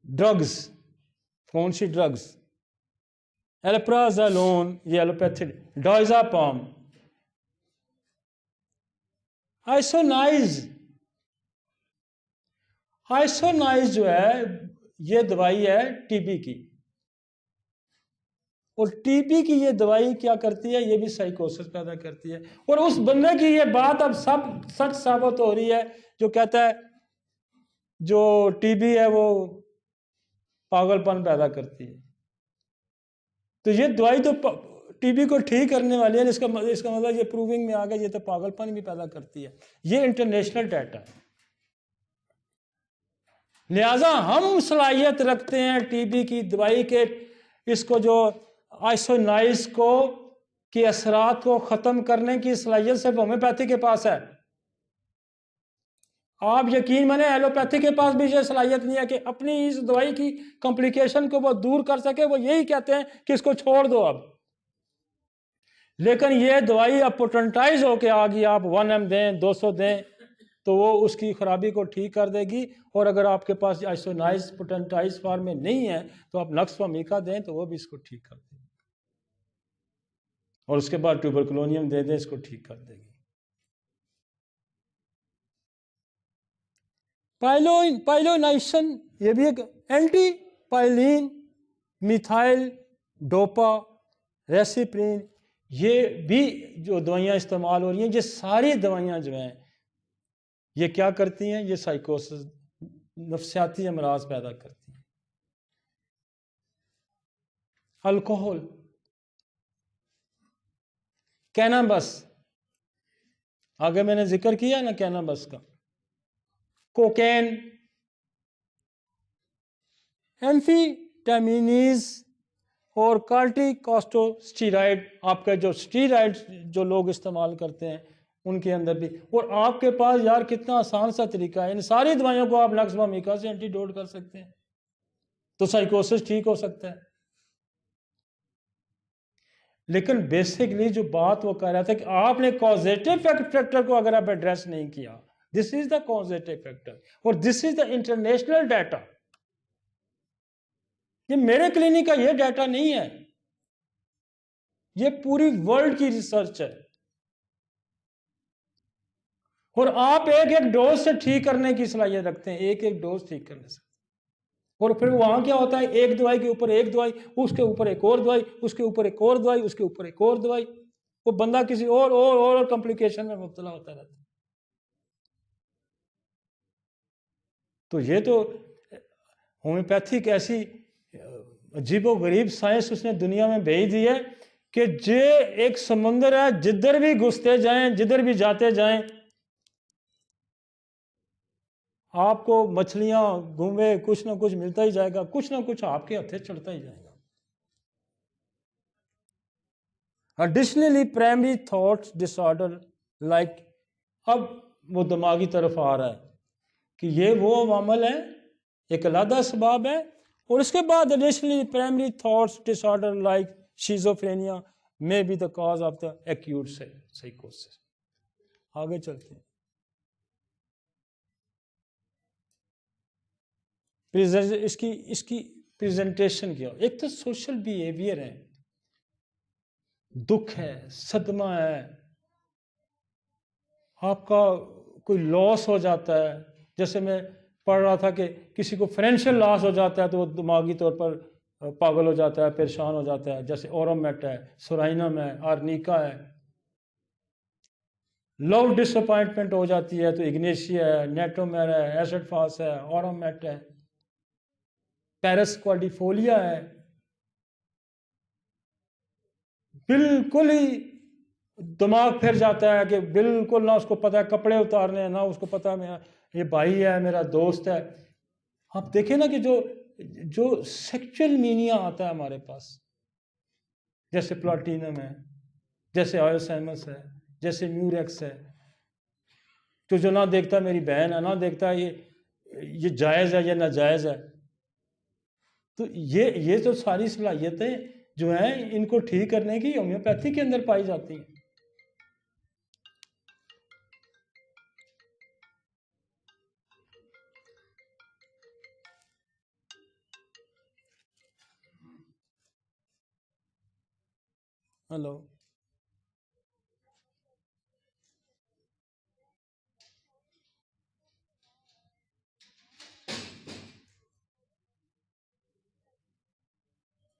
ڈرگز، کون سی ڈرگز؟ الپرازولون، یہ ایلوپیتھک. ڈائزاپام. آئسونائز جو ہے یہ دوائی ہے ٹی بی کی، اور ٹی بی کی یہ دوائی کیا کرتی ہے؟ یہ بھی سائیکوسس پیدا کرتی ہے. اور اس بندے کی یہ بات اب سب سچ ثابت ہو رہی ہے جو کہتا ہے جو ٹی بی ہے وہ پاگل پن پیدا کرتی ہے. تو یہ دوائی تو ٹی بی کو ٹھیک کرنے والی ہے، اس کا مطلب یہ پروونگ میں آ گیا یہ تو پاگل پن بھی پیدا کرتی ہے. یہ انٹرنیشنل ڈیٹا ہے. لہذا ہم صلاحیت رکھتے ہیں ٹی بی کی دوائی کے اس کو جو آئسونائز کو کے اثرات کو ختم کرنے کی صلاحیت صرف ہومیوپیتھی کے پاس ہے. آپ یقین مانیں ایلوپیتھی کے پاس بھی یہ صلاحیت نہیں ہے کہ اپنی اس دوائی کی کمپلیکیشن کو وہ دور کر سکے. وہ یہی کہتے ہیں کہ اس کو چھوڑ دو اب. لیکن یہ دوائی اب پوٹنٹائز ہو کے آ گئی، آپ 1 mg دیں 200 دیں تو وہ اس کی خرابی کو ٹھیک کر دے گی. اور اگر آپ کے پاس آئسونائز پوٹنٹائز فارم میں نہیں ہے تو آپ نقص و میکا دیں تو وہ بھی اس کو ٹھیک کر دے گی. اور اس کے بعد ٹیوبرکلونیم دے دیں، اس کو ٹھیک کر دے گی. پائلونائسن یہ بھی ایک اینٹی پائلین، میتھائل ڈوپا ریسیپرین، یہ بھی جو دوائیاں استعمال ہو رہی ہیں، یہ ساری دوائیاں جو ہیں یہ کیا کرتی ہیں؟ یہ سائیکوسس، نفسیاتی امراض پیدا کرتی ہیں. الکوہل، کینابس، آگے میں نے ذکر کیا نا کینابس کا. کوکین، ایمفیٹامینز اور کارٹیکوسٹوسٹیرائڈ، آپ کا جو سٹیرائڈ جو لوگ استعمال کرتے ہیں ان کے اندر بھی. اور آپ کے پاس یار کتنا آسان سا طریقہ ہے، ان ساری دوائیوں کو آپ نقص و میکا سے اینٹی ڈوٹ کر سکتے ہیں تو سائیکوسس ٹھیک ہو سکتا ہے. لیکن بیسکلی جو بات وہ کہہ رہا تھا کہ آپ نے کازیٹیو فیکٹر کو اگر آپ ایڈریس نہیں کیا، دس از دا کازیٹیو فیکٹر، اور دس از دا انٹرنیشنل ڈیٹا. یہ میرے کلینک کا یہ ڈیٹا نہیں ہے، یہ پوری ورلڈ کی ریسرچ ہے. اور آپ ایک ڈوز سے ٹھیک کرنے کی صلاحیت رکھتے ہیں، ایک ڈوز ٹھیک کرنے سے. اور پھر وہاں کیا ہوتا ہے؟ ایک دوائی کے اوپر ایک دوائی، اس کے اوپر ایک اور دوائی، اس کے اوپر ایک اور دوائی، اس کے اوپر ایک اور دوائی. وہ بندہ کسی اور کمپلیکیشن میں مبتلا ہوتا رہتا ہے. تو یہ تو ہومیوپیتھک ایسی عجیب و غریب سائنس اس نے دنیا میں بھیج دی ہے کہ ایک سمندر ہے، جدھر بھی گھستے جائیں، جدھر بھی جاتے جائیں، آپ کو مچھلیاں گھومے کچھ نہ کچھ ملتا ہی جائے گا، کچھ نہ کچھ آپ کے ہتھے چڑھتا ہی جائے گا. Additionally, primary thought disorder like، اب وہ دماغی طرف آ رہا ہے کہ یہ وہ عوامل ہے، ایک علیحدہ اسباب ہے. اور اس کے بعد additionally primary thoughts disorder like schizophrenia may be the cause of the acute psychosis. آگے چلتے ہیں. اس کی پریزنٹیشن کیا؟ ایک تو سوشل بیہیویئر ہے، دکھ ہے، صدمہ ہے، آپ کا کوئی لاس ہو جاتا ہے. جیسے میں پڑھ رہا تھا کہ کسی کو فائنینشیل لاس ہو جاتا ہے تو وہ دماغی طور پر پاگل ہو جاتا ہے، پریشان ہو جاتا ہے. جیسے اورومیٹ ہے، سورائنم ہے، آرنیکا ہے. لو ڈس اپوائنٹمنٹ ہو جاتی ہے تو اگنیشیا ہے، نیٹومیر ہے، ایسڈ فاس ہے، اورومیٹ ہے، پیرس کوالڈیفولیا ہے. بالکل ہی دماغ پھر جاتا ہے کہ بالکل نہ اس کو پتہ ہے کپڑے اتارنے ہیں، نہ اس کو پتہ ہے یہ بھائی ہے، میرا دوست ہے. آپ دیکھیں نا کہ جو سیکچول مینیا آتا ہے ہمارے پاس، جیسے پلاٹینم ہے، جیسے آیوسیمس ہے، جیسے میوریکس ہے، تو جو نہ دیکھتا میری بہن ہے، نہ دیکھتا یہ جائز ہے یا ناجائز ہے. تو یہ تو ساری صلاحیتیں جو ہیں ان کو ٹھیک کرنے کی ہومیوپیتھی کے اندر پائی جاتی ہیں. ہلو.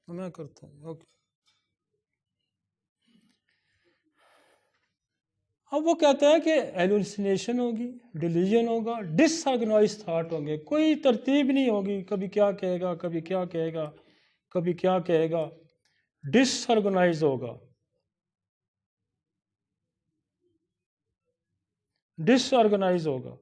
میں کرتا ہوں. اوکے. اب وہ کہتے ہیں کہ ایلوسینیشن ہوگی، ڈیلیژن ہوگا، ڈس آرگنائز تھاٹ ہوں گے، کوئی ترتیب نہیں ہوگی، کبھی کیا کہے گا، کبھی کیا کہے گا، کبھی کیا کہے گا، ڈس آرگنائز ہوگا، ڈس آرگنائز ہوگا.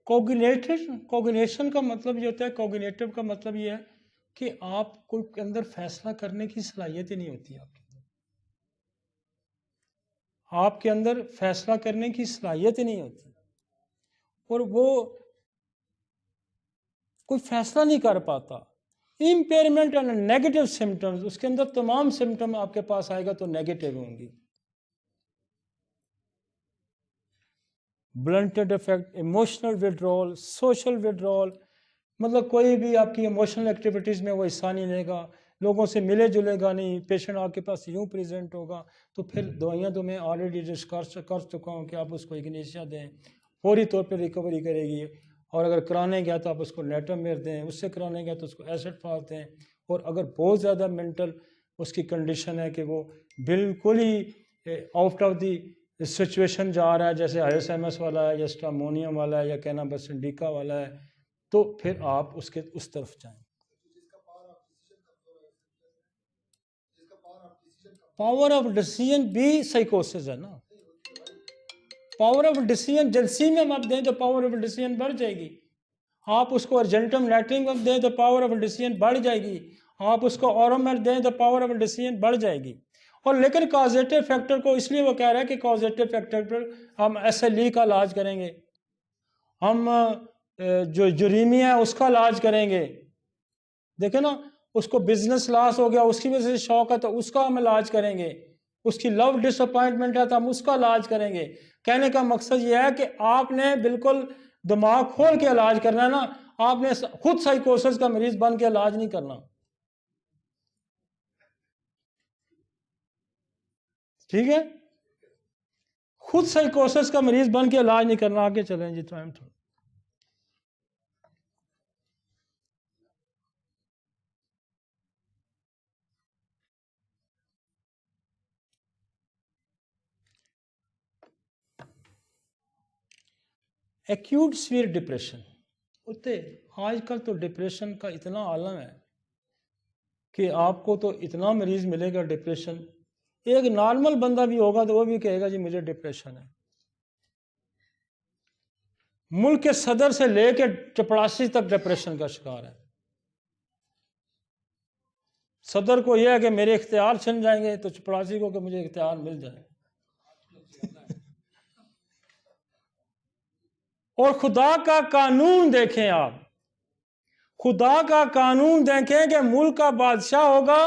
کوگنیشن کا مطلب یہ ہوتا ہے، کوگنیٹو کا مطلب یہ ہے کہ آپ کو کے اندر فیصلہ کرنے کی صلاحیت ہی نہیں ہوتی. آپ کے اندر فیصلہ کرنے کی صلاحیت ہی نہیں ہوتی، اور وہ کوئی فیصلہ نہیں کر پاتا. امپیئرمنٹ اینڈ نیگیٹو سمٹمز، اس کے اندر تمام سمٹم آپ کے پاس آئے گا تو نیگیٹو ہوں گی. Blunted affect, emotional withdrawal, social withdrawal, مطلب کوئی بھی آپ کی ایموشنل ایکٹیویٹیز میں وہ حصہ نہیں لے گا، لوگوں سے ملے جلے گا نہیں، پیشنٹ آپ کے پاس یوں پریزنٹ ہوگا. تو پھر دوائیاں تو میں آلریڈی ڈسکس کر چکا ہوں کہ آپ اس کو ایگنیشیا دیں، فوری طور پہ ریکوری کرے گی. اور اگر کرانے گیا تو آپ اس کو نیٹامیر دیں، اس سے کرانے گیا تو اس کو ایسڈ فاس دیں. اور اگر بہت زیادہ مینٹل اس کی کنڈیشن ہے کہ وہ بالکل ہی آؤٹ آف دی سچویشن جا رہا ہے، جیسے آیوسیمس والا ہے یا اسٹامونیم والا ہے یا کینابس انڈیکا والا ہے، تو پھر آپ اس طرف جائیں. پاور آف ڈیسیژن بھی سائیکوسس ہے نا. پاور آف ڈیسیژن جلسیمیم آپ دیں تو پاور آف ڈیسیژن بڑھ جائے گی. آپ اس کو ارجنٹم لیٹرنگ آپ دیں تو پاور آف ڈیسیژن بڑھ جائے گی. آپ اس کو اورومیل دیں تو پاور آف ڈیسیژن بڑھ جائے گی. اور لیکن کازیٹیو فیکٹر کو اس لیے وہ کہہ رہا ہے کہ کازیٹیو فیکٹر پر ہم ایس ایل ای کا علاج کریں گے، ہم جو جریمیا ہے اس کا علاج کریں گے. دیکھیں نا، اس کو بزنس لاس ہو گیا، اس کی وجہ سے شوق ہے تو اس کا ہم علاج کریں گے. اس کی لو ڈس اپوائنٹمنٹ ہے تو ہم اس کا علاج کریں گے. کہنے کا مقصد یہ ہے کہ آپ نے بالکل دماغ کھول کے علاج کرنا ہے نا. آپ نے خود سائیکوسس کا مریض بن کے علاج نہیں کرنا. ٹھیک ہے، خود سائیکوسس کا مریض بن کے علاج نہیں کرنا. آگے چلیں جی. ٹائم تھوڑا ایکیوٹ سویر ڈپریشن ہوتے. آج کل تو ڈپریشن کا اتنا عالم ہے کہ آپ کو تو اتنا مریض ملے گا ڈپریشن. ایک نارمل بندہ بھی ہوگا تو وہ بھی کہے گا جی مجھے ڈپریشن ہے. ملک کے صدر سے لے کے چپڑاسی تک ڈپریشن کا شکار ہے. صدر کو یہ ہے کہ میرے اختیار چھن جائیں گے تو چپڑاسی کو کہ مجھے اختیار مل جائے. اور خدا کا قانون دیکھیں آپ، خدا کا قانون دیکھیں کہ ملک کا بادشاہ ہوگا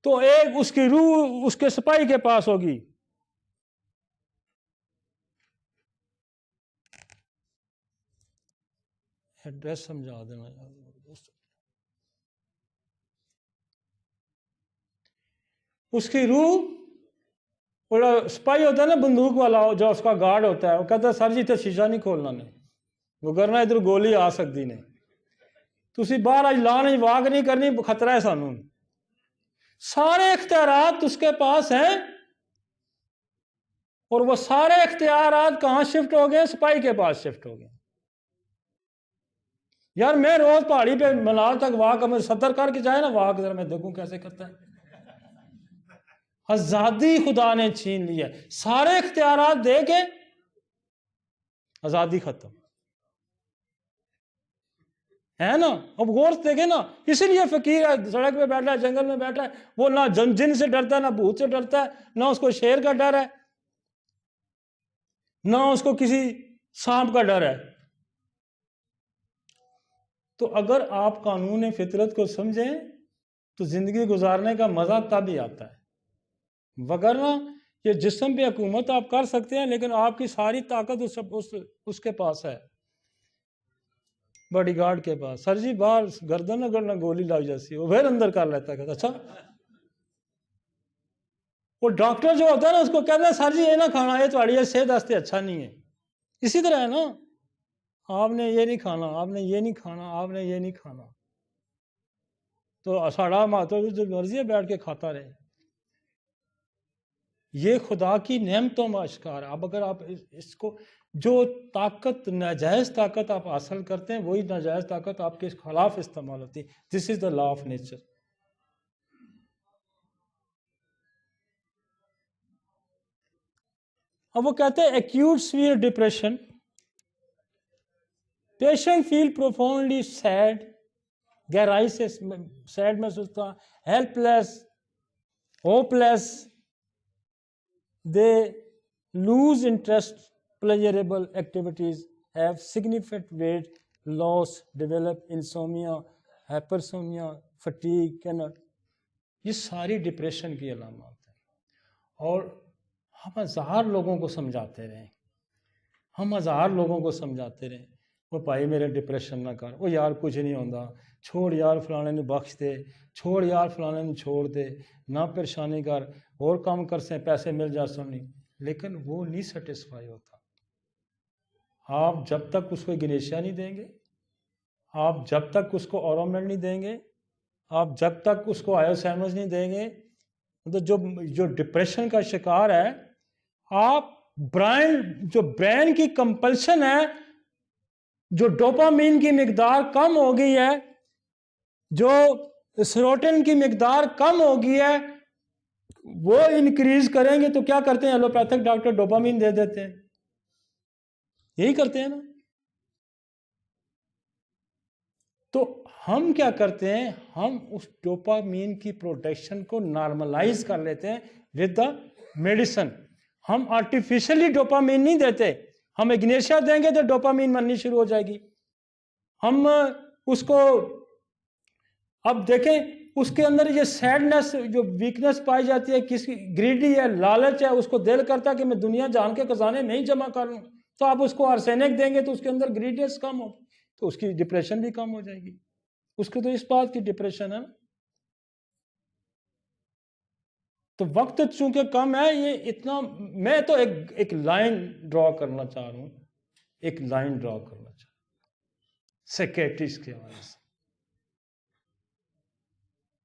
تو ایک اس کی روح اس کے سپاہی کے پاس ہوگی. ایڈریس سمجھا دینا دوست. اس کی روح، سپاہی ہوتا ہے نا بندوق والا جو اس کا گارڈ ہوتا ہے، وہ کہتا ہے سر جی تے شیشہ نہیں کھولنا نے، وہ کرنا ادھر گولی آ سکتی نے، تسی باہر آج لا نہیں واک نہیں کرنی، خطرہ ہے سانوں. سارے اختیارات اس کے پاس ہیں، اور وہ سارے اختیارات کہاں شفٹ ہو گئے؟ سپاہی کے پاس شفٹ ہو گئے. یار میں روز پہاڑی پہ منال تک واک 70 کر کے جائے نا واک، ذرا میں دیکھوں کیسے کرتا ہے. آزادی خدا نے چھین لی ہے، سارے اختیارات دے کے آزادی ختم ہے نا. اب غور سے دیکھیں نا، اسی لیے فقیر ہے، سڑک پہ بیٹھا ہے، جنگل میں بیٹھا ہے، وہ نہ جن سے ڈرتا ہے، نہ بھوت سے ڈرتا ہے، نہ اس کو شیر کا ڈر ہے، نہ اس کو کسی سانپ کا ڈر ہے. تو اگر آپ قانون فطرت کو سمجھیں تو زندگی گزارنے کا مزہ تب ہی آتا ہے. وگرنہ یہ جسم پہ حکومت آپ کر سکتے ہیں، لیکن آپ کی ساری طاقت اس کے پاس ہے، باڈی گارڈ کے پاس. سر جی باہر گردن نہ گولی لائی جیسی، وہ پھر اندر کر لیتا ہے. اچھا وہ ڈاکٹر جو ہوتا ہے نا اس کو کہتے ہیں سر جی یہ نہ کھانا، یہ تھوڑی صحت واسطے اچھا نہیں ہے. اسی طرح ہے نا، آپ نے یہ نہیں کھانا، آپ نے یہ نہیں کھانا، آپ نے یہ نہیں کھانا، تو ساڑا ماتو جو مرضی ہے بیٹھ کے کھاتا رہے. یہ خدا کی نعمتوں میں اشکار ہے. اب اگر آپ اس کو، جو طاقت ناجائز طاقت آپ حاصل کرتے ہیں، وہی ناجائز طاقت آپ کے خلاف استعمال ہوتی ہے. دس is the law of nature. اب وہ کہتے ہیں ایکیوٹ سیویئر ڈپریشن، پیشنٹ فیل پروفاؤنڈلی سیڈ، گہرائی سے سیڈ محسوس ہوتا، help less, hope less, they lose interest pleasurable activities, have significant weight loss, develop insomnia, hypersomnia, fatigue, cannot. یہ ساری ڈپریشن کی علامات ہیں. اور ہم ہزار لوگوں کو سمجھاتے رہیں، ہم ہزار لوگوں کو سمجھاتے رہیں، وہ بھائی میرے ڈپریشن نہ کر، وہ یار کچھ نہیں ہوتا، چھوڑ یار فلانے نے بخش دے، چھوڑ یار فلانے نے چھوڑ دے، نہ پریشانی کر، اور کام کر سے پیسے مل جا سونی. لیکن وہ نہیں سیٹسفائی ہوتا. آپ جب تک اس کو گنیشیا نہیں دیں گے، آپ جب تک اس کو اورومیل نہیں دیں گے، آپ جب تک اس کو آئیو سیمز نہیں دیں گے، تو جو ڈپریشن کا شکار ہے، آپ برین کی کمپلشن ہے، جو ڈوپامین کی مقدار کم ہو گئی ہے، جو سیروٹونن کی مقدار کم ہو گئی ہے، وہ انکریز کریں گے. تو کیا کرتے ہیں ایلوپیتھک ڈاکٹر؟ ڈوپامین دے دیتے ہیں. یہی کرتے ہیں نا. تو ہم کیا کرتے ہیں؟ ہم اس ڈوپامین کی پروڈکشن کو نارملائز کر لیتے ہیں ود دا میڈیسن. ہم آرٹیفیشلی ڈوپامین نہیں دیتے. ہم اگنیشیا دیں گے تو ڈوپامین بننی شروع ہو جائے گی. ہم اس کو، اب دیکھیں اس کے اندر یہ سیڈنس، جو ویکنس پائی جاتی ہے، کسی گریڈی ہے، لالچ ہے، اس کو دل کرتا ہے کہ میں دنیا جہان کے خزانے نہیں جمع کر لوں، تو آپ اس کو آرسینک دیں گے تو اس کے اندر گریڈینس کم ہو، تو اس کی ڈپریشن بھی کم ہو جائے گی. اس کو تو اس بات کی ڈپریشن ہے نا. تو وقت چونکہ کم ہے، یہ اتنا، میں تو ایک لائن ڈرا کرنا چاہ رہا ہوں، ایک لائن ڈرا کرنا چاہ رہا ہوں سیکیٹرسٹ کے حوالے سے،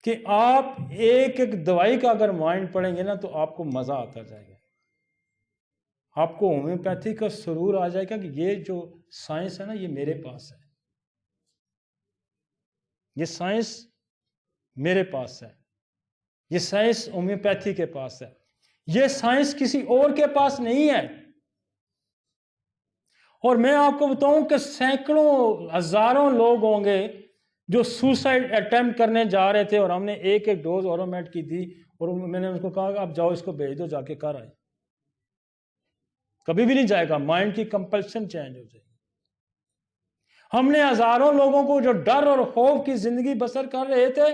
کہ آپ ایک دوائی کا اگر مائنڈ پڑھیں گے نا تو آپ کو مزہ آتا جائے گا. آپ کو ہومیوپیتھی کا سرور آ جائے گا کہ یہ جو سائنس ہے نا، یہ میرے پاس ہے، یہ سائنس میرے پاس ہے، یہ سائنس ہومیوپیتھی کے پاس ہے، یہ سائنس کسی اور کے پاس نہیں ہے. اور میں آپ کو بتاؤں کہ سینکڑوں ہزاروں لوگ ہوں گے جو سوسائڈ اٹیمپٹ کرنے جا رہے تھے، اور ہم نے ایک ڈوز اورومیٹ کی دی، اور میں نے ان کو کہا کہ آپ جاؤ اس کو بھیج دو، جا کے کر آئے. کبھی بھی نہیں جائے گا، مائنڈ کی کمپلشن چینج ہو جائے گی. ہم نے ہزاروں لوگوں کو جو ڈر اور خوف کی زندگی بسر کر رہے تھے،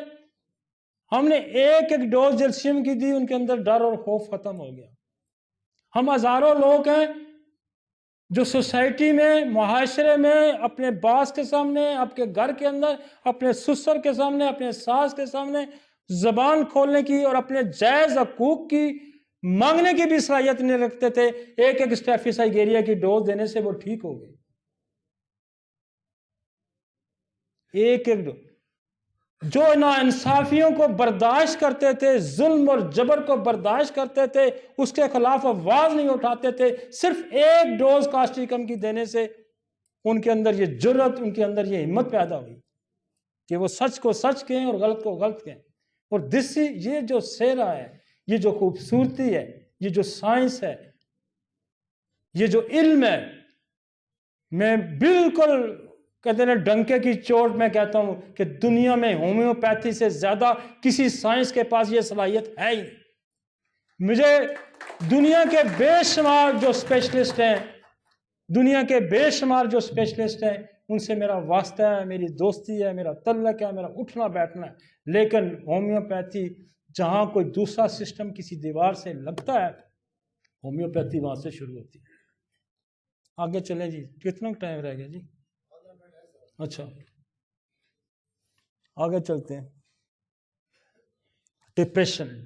ہم نے ایک ڈوز جلسیم کی دی، ان کے اندر ڈر اور خوف ختم ہو گیا۔ ہم ہزاروں لوگ ہیں جو سوسائٹی میں، معاشرے میں، اپنے باس کے سامنے، آپ کے گھر کے اندر، اپنے سسر کے سامنے، اپنے ساس کے سامنے زبان کھولنے کی اور اپنے جائز حقوق کی مانگنے کی بھی صلاحیت نہیں رکھتے تھے۔ ایک اسٹیفیسائیگیریا کی ڈوز دینے سے وہ ٹھیک ہو گئے۔ ایک ڈوز جو ناانصافیوں کو برداشت کرتے تھے، ظلم اور جبر کو برداشت کرتے تھے، اس کے خلاف آواز نہیں اٹھاتے تھے، صرف ایک ڈوز کاسٹیکم کی دینے سے ان کے اندر یہ جرت، ان کے اندر یہ ہمت پیدا ہوئی کہ وہ سچ کو سچ کہیں اور غلط کو غلط کہیں۔ اور یہ جو سیرا ہے، یہ جو خوبصورتی ہے، یہ جو سائنس ہے، یہ جو علم ہے، میں بالکل کہتے ہیں ڈنکے کی چوٹ میں کہتا ہوں کہ دنیا میں ہومیوپیتھی سے زیادہ کسی سائنس کے پاس یہ صلاحیت ہے ہی نہیں۔ مجھے دنیا کے بے شمار جو اسپیشلسٹ ہیں، دنیا کے بے شمار جو اسپیشلسٹ ہیں، ان سے میرا واسطہ ہے، میری دوستی ہے، میرا تعلق ہے، میرا اٹھنا بیٹھنا ہے، لیکن ہومیوپیتھی جہاں کوئی دوسرا سسٹم کسی دیوار سے لگتا ہے، ہومیوپیتھی وہاں سے شروع ہوتی ہے۔ آگے چلیں جی، کتنا ٹائم رہ گیا جی؟ اچھا آگے چلتے ہیں۔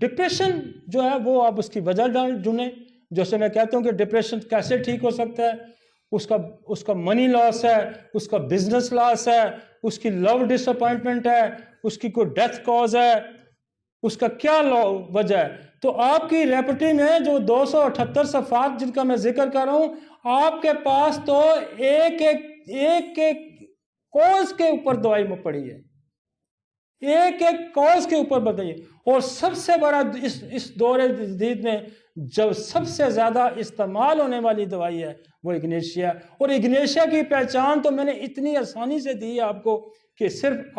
ڈپریشن جو ہے وہ آپ اس کی وجہ ڈھونڈیں۔ جیسے میں کہتا ہوں کہ ڈپریشن کیسے ٹھیک ہو سکتا ہے؟ اس کا منی لاس ہے، اس کا بزنس لاس ہے، اس کی لو ڈس اپوائنٹمنٹ ہے، اس کی کوئی ڈیتھ کاز ہے، اس کا کیا وجہ ہے؟ تو آپ کی ریپٹی میں جو 278 صفحات جن کا میں ذکر کر رہا ہوں، آپ کے پاس تو ایک کوز کے اوپر دوائی میں پڑی ہے، ایک کوز کے اوپر بتائیے۔ اور سب سے بڑا اس دور جدید میں جو سب سے زیادہ استعمال ہونے والی دوائی ہے وہ اگنیشیا۔ اور اگنیشیا کی پہچان تو میں نے اتنی آسانی سے دی ہے آپ کو کہ صرف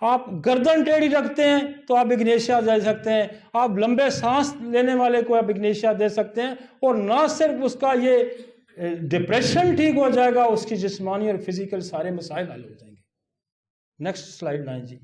آپ گردن ٹیڑھی رکھتے ہیں تو آپ اگنیشیا دے سکتے ہیں، آپ لمبے سانس لینے والے کو آپ اگنیشیا دے سکتے ہیں، اور نہ صرف اس کا یہ ڈپریشن ٹھیک ہو جائے گا، اس کی جسمانی اور فزیکل سارے مسائل حل ہو جائیں گے۔ نیکسٹ سلائیڈ لائیں جی۔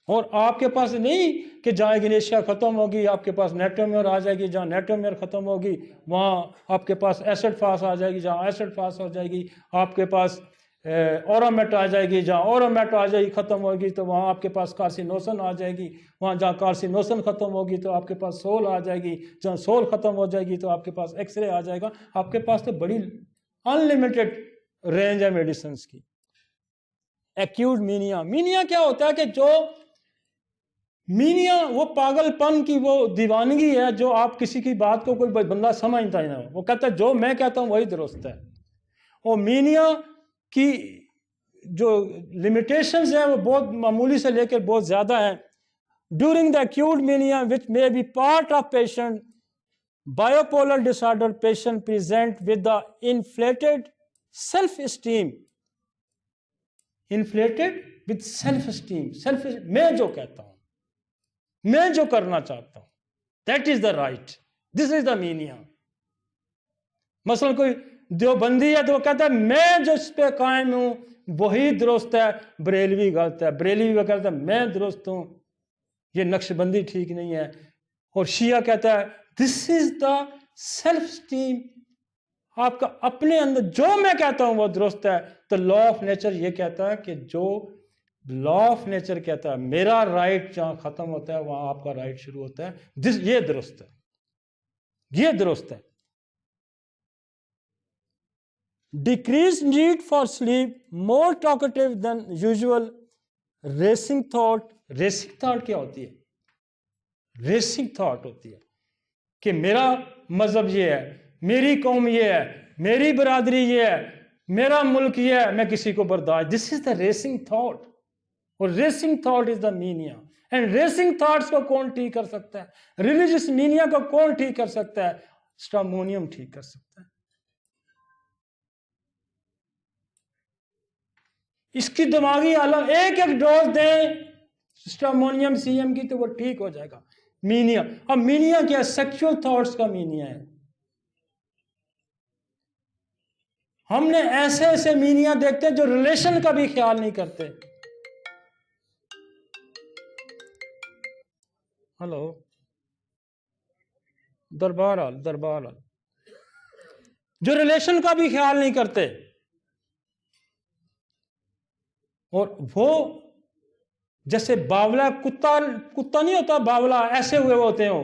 اور آپ کے پاس نہیں کہ جہاں اگنیشیا ختم ہوگی آپ کے پاس نیٹومیئر آ جائے گی، جہاں نیٹومیئر ختم ہوگی وہاں آپ کے پاس ایسڈ فاس آ جائے گی، جہاں ایسڈ فاس ہو جائے گی آپ کے پاس اورومیٹ آ جائے گی، جہاں اورومیٹ آ جائے گی ختم ہوگی تو وہاں آپ کے پاس کارسینوسن آ جائے گی، وہاں جہاں کارسینوسن ختم ہوگی تو آپ کے پاس سول آ جائے گی، جہاں سول ختم ہو جائے گی تو آپ کے پاس ایکس رے آ جائے گا۔ آپ کے پاس تو بڑی انلیمیٹڈ رینج ہے میڈیسنز کی۔ ایکیوٹ مینیا کیا ہوتا ہے کہ جو مینیا وہ پاگل پن کی وہ دیوانگی ہے جو آپ کسی کی بات کو کوئی بندہ سمجھتا ہی نہ ہو، وہ کہتا ہے جو میں کہتا ہوں وہی درست ہے۔ اور مینیا کی جو لمیٹیشنز ہیں وہ بہت معمولی سے لے کر بہت زیادہ ہیں۔ During the acute mania which may be part of patient bipolar disorder patient present with the inflated self-esteem. Inflated with self-esteem. میں جو کہتا ہوں، میں جو کرنا چاہتا ہوں، that is the right. This is the mania. مثلا کوئی دیوبندی ہے تو وہ کہتا ہے میں جو اس پہ قائم ہوں وہی درست ہے، بریلوی غلط ہے، بریلوی وہ کہتا ہے میں درست ہوں، یہ نقش بندی ٹھیک نہیں ہے، اور شیعہ کہتا ہے دس از دا سیلف اسٹیم۔ آپ کا اپنے اندر جو میں کہتا ہوں وہ درست ہے۔ تو لا آف نیچر یہ کہتا ہے کہ جو لا آف نیچر کہتا ہے میرا رائٹ جہاں ختم ہوتا ہے وہاں آپ کا رائٹ شروع ہوتا ہے، یہ درست ہے، یہ درست ہے۔ Decreased need for sleep, more talkative than usual, racing thought. Racing thought کیا ہوتی ہے؟ ریسنگ تھاٹ ہوتی ہے کہ میرا مذہب یہ ہے، میری قوم یہ ہے، میری برادری یہ ہے، میرا ملک یہ ہے، میں کسی کو برداشت۔ دس از دا ریسنگ تھاٹ، اور racing thought is the mania. And racing thoughts کو کون ٹھیک کر سکتا ہے؟ ریلیجس مینیا کو کون ٹھیک کر سکتا ہے؟ اسٹامونیم ٹھیک کر سکتا ہے۔ اس کی دماغی حالت ایک ڈوز دیں اسٹامونیم سی ایم کی تو وہ ٹھیک ہو جائے گا۔ مینیا، اب مینیا کیا؟ سیکشول تھاٹس کا مینیا ہے۔ ہم نے ایسے ایسے مینیاں دیکھتے ہیں جو ریلیشن کا بھی خیال نہیں کرتے. ہلو، دربار حال جو ریلیشن کا بھی خیال نہیں کرتے. اور وہ جیسے باولا کتا نہیں ہوتا، باولا ایسے ہوئے ہوتے ہیں.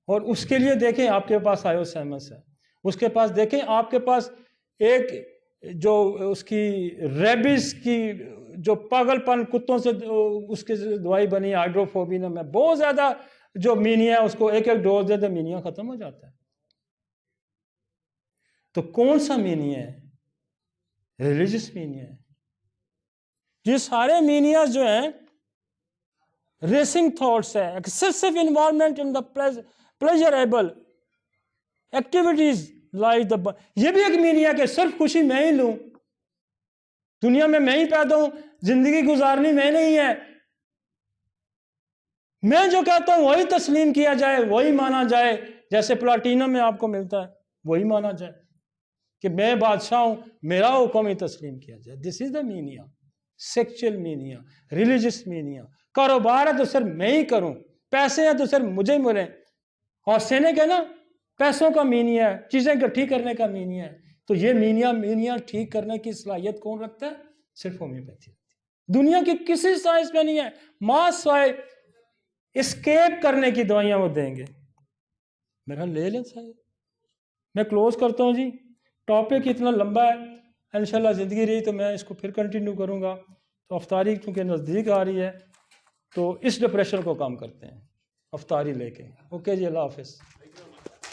اور اس کے لیے دیکھیں آپ کے پاس آئیوسیمس ہے، اس کے پاس دیکھیں آپ کے پاس ایک جو اس کی ریبیز کی جو پاگل پن کتوں سے اس کی دوائی بنی ہائیڈروفوبین میں بہت زیادہ جو مینیا ہے اس کو ایک ڈوز دے مینیا ختم ہو جاتا ہے. تو کون سا مینیا ہے؟ ریلیجس مینیا ہے. یہ سارے مینیاز جو ہیں ریسنگ تھاٹس ہے، excessive involvement in the pleasurable activities like the, یہ بھی ایک مینیا کہ صرف خوشی میں ہی لوں، دنیا میں ہی پیدا ہوں، زندگی گزارنی میں نہیں ہے، میں جو کہتا ہوں وہی تسلیم کیا جائے، وہی مانا جائے، جیسے پلاٹینم میں آپ کو ملتا ہے وہی مانا جائے کہ میں بادشاہ ہوں، میرا حکم ہی تسلیم کیا جائے. This is the mania. Sexual mania, religious mania. کاروبار ہے تو صرف میں ہی کروں، پیسے ہیں تو صرف مجھے ہی ملیں. اور سینک ہے نا، پیسوں کا مینیا ہے، چیزیں اکٹھی کرنے کا مینیا ہے. تو یہ مینیا ٹھیک کرنے کی صلاحیت کون رکھتا ہے؟ صرف ہومیوپیتھی. دنیا کی کسی سائنس میں نہیں ہے. ماس سوائے اسکیپ کرنے کی دوائیاں وہ دیں گے. میرا لے لیں صاحب. میں کلوز کرتا ہوں جی. ٹاپک اتنا لمبا ہے، انشاءاللہ زندگی رہی تو میں اس کو پھر کنٹینیو کروں گا. تو افطاری چونکہ نزدیک آ رہی ہے تو اس ڈپریشن کو کام کرتے ہیں افطاری لے کے. اوکے جی، اللہ حافظ.